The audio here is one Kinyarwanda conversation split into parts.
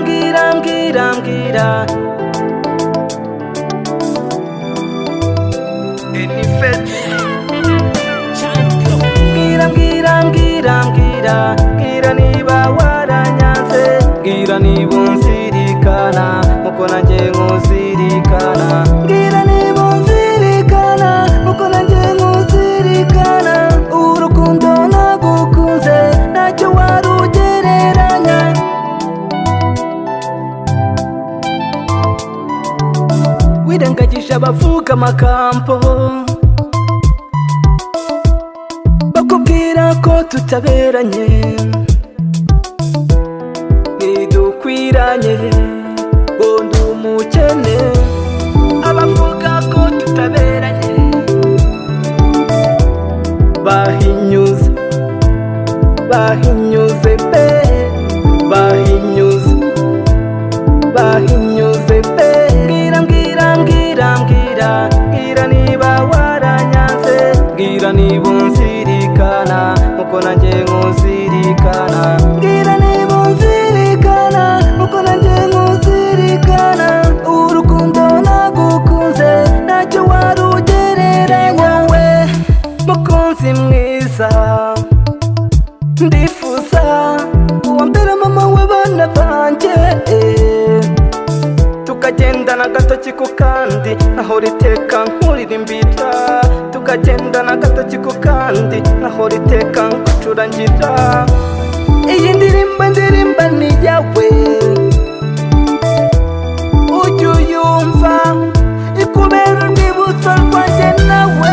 mbwira mbwira niba waranyanze, mbwira niba unzirikana uko nanjye nkuzirikana, mbwira niba unzirikana uko nanjye nkuzirikana. Urukundo nagukunze ntacyo warugereranya, wirengagije abavuga amagambo bakubwira ko tutaberanye, ntidukwiranye ngo ndi umukene. Abavuga ko tutaberanye bahinyuze pe, bahinyuze pe. Mbwira niba waranyanze, mbwira niba unzirikana uko nanjye nkuzirikana, mbwira niba unzirikana uko nanjye nkuzirikana. Urukundo nagukunze ntacyo warugereranya. Wowe mukunzi mwiza ndifuza uwa mbere mama w'abana banjye, tukagendana agatoki ku kandi aho riteka nkuririmbira, tukagendana agatoki ku kandi aho riteka nkucurangira. Iyi ndirimba ni iyawe, ujye uyumva ikubera urwibutso rwanjye nawe.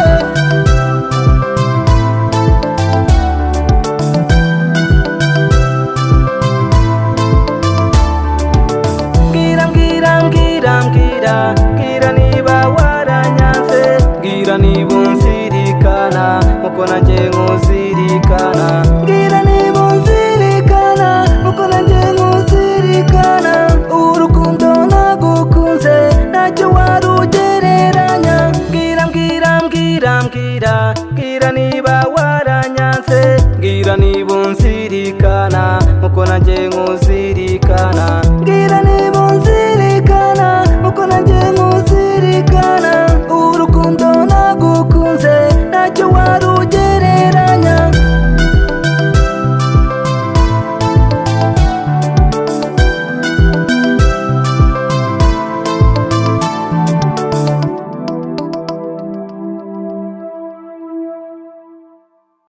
Mbwira niba waranyanze, mbwira niba unzirikana uko nanjye nkuzirikana, mbwira niba unzirikana uko nanjye nkuzirikana. Urukundo nagukunze ntacyo warugereranya. Mbwira niba waranyanze, mbwira niba unzirikana uko nanjye nkuzirikana.